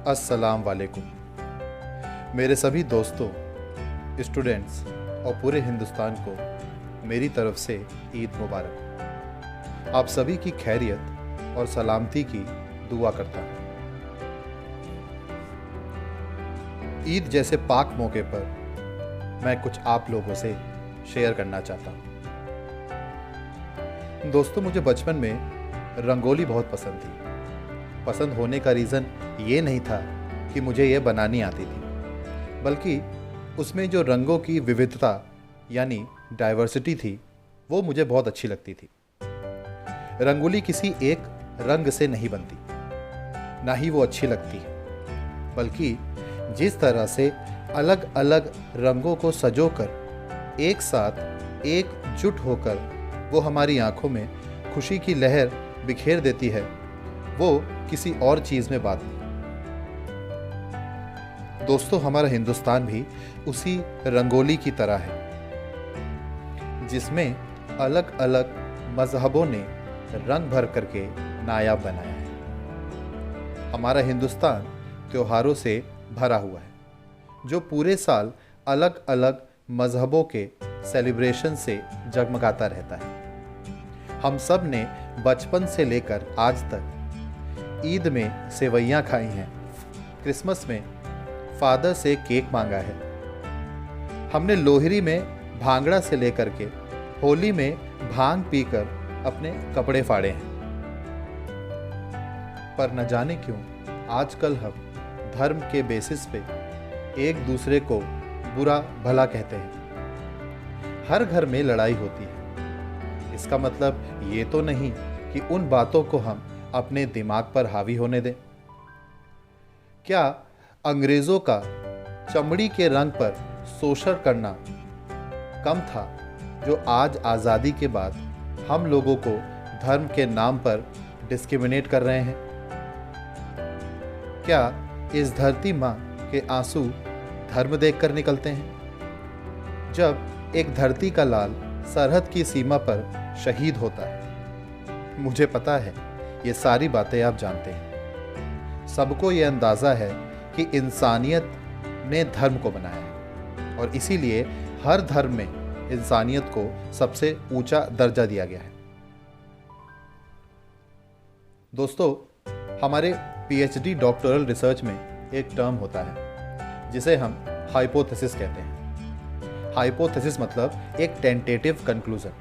अस्सलाम वालेकुम। मेरे सभी दोस्तों, स्टूडेंट्स और पूरे हिंदुस्तान को मेरी तरफ से ईद मुबारक। आप सभी की खैरियत और सलामती की दुआ करता हूँ। ईद जैसे पाक मौके पर मैं कुछ आप लोगों से शेयर करना चाहता हूँ। दोस्तों, मुझे बचपन में रंगोली बहुत पसंद थी। पसंद होने का रीज़न ये नहीं था कि मुझे ये बनानी आती थी, बल्कि उसमें जो रंगों की विविधता यानी डाइवर्सिटी थी वो मुझे बहुत अच्छी लगती थी। रंगोली किसी एक रंग से नहीं बनती, ना ही वो अच्छी लगती है, बल्कि जिस तरह से अलग अलग रंगों को संजोकर एक साथ एकजुट होकर वो हमारी आंखों में खुशी की लहर बिखेर देती है, वो किसी और चीज़ में बात नहीं। दोस्तों, हमारा हिंदुस्तान भी उसी रंगोली की तरह है, जिसमें अलग अलग मजहबों ने रंग भर करके नायाब बनाया है। हमारा हिंदुस्तान त्योहारों से भरा हुआ है, जो पूरे साल अलग अलग मजहबों के सेलिब्रेशन से जगमगाता रहता है। हम सब ने बचपन से लेकर आज तक ईद में सेवैयाँ खाई हैं, क्रिसमस में फादर से केक मांगा है, हमने लोहरी में भांगड़ा से लेकर के होली में भांग पीकर अपने कपड़े फाड़े हैं। पर न जाने क्यों आजकल हम धर्म के बेसिस पे एक दूसरे को बुरा भला कहते हैं। हर घर में लड़ाई होती है। इसका मतलब ये तो नहीं कि उन बातों को हम अपने दिमाग पर हावी होने दें। क्या अंग्रेजों का चमड़ी के रंग पर शोषण करना कम था, जो आज आज़ादी के बाद हम लोगों को धर्म के नाम पर डिस्क्रिमिनेट कर रहे हैं? क्या इस धरती माँ के आंसू धर्म देखकर निकलते हैं? जब एक धरती का लाल सरहद की सीमा पर शहीद होता है। मुझे पता है ये सारी बातें आप जानते हैं। सबको ये अंदाज़ा है कि इंसानियत ने धर्म को बनाया है, और इसीलिए हर धर्म में इंसानियत को सबसे ऊंचा दर्जा दिया गया है। दोस्तों, हमारे पीएचडी डॉक्टरल रिसर्च में एक टर्म होता है जिसे हम हाइपोथेसिस कहते हैं। हाइपोथेसिस मतलब एक टेंटेटिव कंक्लूजन,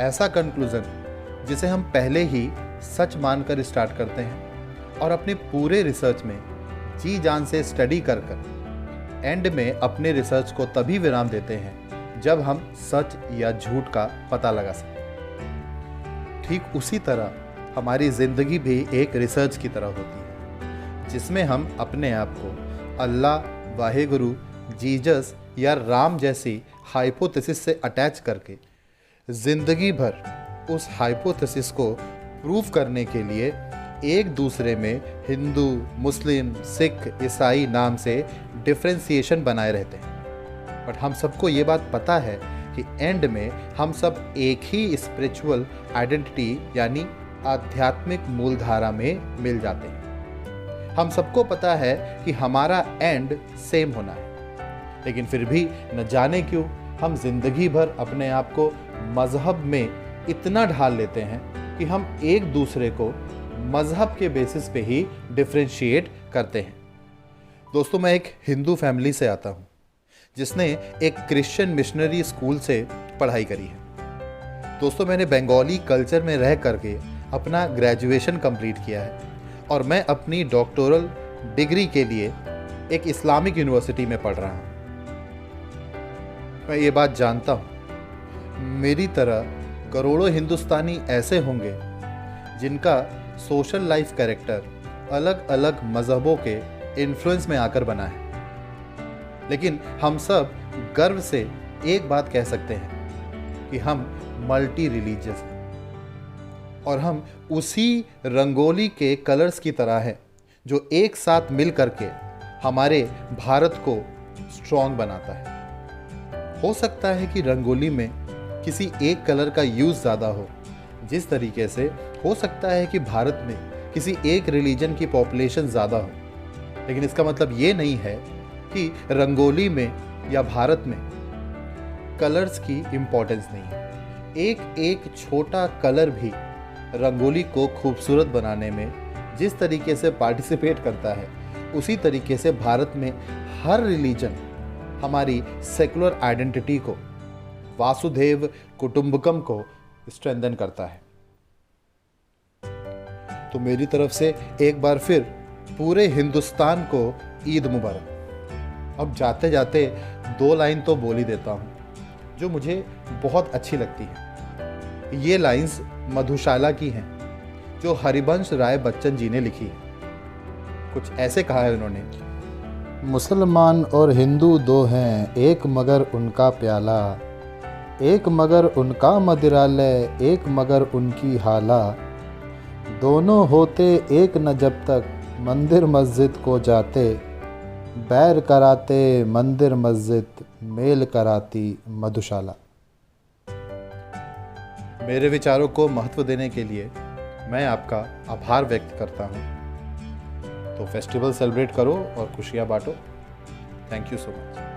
ऐसा कंक्लूजन जिसे हम पहले ही सच मानकर स्टार्ट करते हैं और अपने पूरे रिसर्च में जी जान से स्टडी कर एंड में अपने रिसर्च को तभी विराम देते हैं जब हम सच या झूठ का पता लगा सकें। ठीक उसी तरह हमारी ज़िंदगी भी एक रिसर्च की तरह होती है, जिसमें हम अपने आप को अल्लाह, वाहेगुरु, जीसस या राम जैसी हाइपोथेसिस से अटैच करके ज़िंदगी भर उस हाइपोथेसिस को प्रूव करने के लिए एक दूसरे में हिंदू, मुस्लिम, सिख, ईसाई नाम से डिफ्रेंसिएशन बनाए रहते हैं। बट हम सबको ये बात पता है कि एंड में हम सब एक ही स्पिरिचुअल आइडेंटिटी यानी आध्यात्मिक मूलधारा में मिल जाते हैं। हम सबको पता है कि हमारा एंड सेम होना है, लेकिन फिर भी न जाने क्यों हम जिंदगी भर अपने आप को मजहब में इतना ढाल लेते हैं कि हम एक दूसरे को मजहब के बेसिस पे ही डिफरेंशिएट करते हैं। दोस्तों, मैं एक हिंदू फैमिली से आता हूँ जिसने एक क्रिश्चियन मिशनरी स्कूल से पढ़ाई करी है। दोस्तों, मैंने बंगाली कल्चर में रह करके अपना ग्रेजुएशन कंप्लीट किया है, और मैं अपनी डॉक्टोरल डिग्री के लिए एक इस्लामिक यूनिवर्सिटी में पढ़ रहा हूँ। मैं ये बात जानता हूँ, मेरी तरह करोड़ों हिंदुस्तानी ऐसे होंगे जिनका सोशल लाइफ कैरेक्टर अलग अलग मजहबों के इन्फ्लुएंस में आकर बना है, लेकिन हम सब गर्व से एक बात कह सकते हैं कि हम मल्टी रिलीजियस हैं, और हम उसी रंगोली के कलर्स की तरह हैं जो एक साथ मिल करके हमारे भारत को स्ट्रॉन्ग बनाता है। हो सकता है कि रंगोली में किसी एक कलर का यूज़ ज़्यादा हो, जिस तरीके से हो सकता है कि भारत में किसी एक रिलीजन की पॉपुलेशन ज़्यादा हो, लेकिन इसका मतलब ये नहीं है कि रंगोली में या भारत में कलर्स की इम्पोर्टेंस नहीं है। एक एक छोटा कलर भी रंगोली को खूबसूरत बनाने में जिस तरीके से पार्टिसिपेट करता है, उसी तरीके से भारत में हर रिलीजन हमारी सेकुलर आइडेंटिटी को, वासुदेव कुटुंबकम को स्ट्रेंथन करता है। तो मेरी तरफ से एक बार फिर पूरे हिंदुस्तान को ईद मुबारक। अब जाते जाते 2 लाइन तो बोल ही देता हूँ जो मुझे बहुत अच्छी लगती है। ये लाइंस मधुशाला की हैं जो हरिवंश राय बच्चन जी ने लिखी है। कुछ ऐसे कहा है उन्होंने, मुसलमान और हिंदू दो हैं, एक मगर उनका प्याला, एक मगर उनका मदिरालय, एक मगर उनकी हाला, दोनों होते एक न जब तक मंदिर मस्जिद को जाते, बैर कराते मंदिर मस्जिद, मेल कराती मधुशाला। मेरे विचारों को महत्व देने के लिए मैं आपका आभार व्यक्त करता हूँ। तो फेस्टिवल सेलिब्रेट करो और खुशियाँ बांटो। Thank you so much.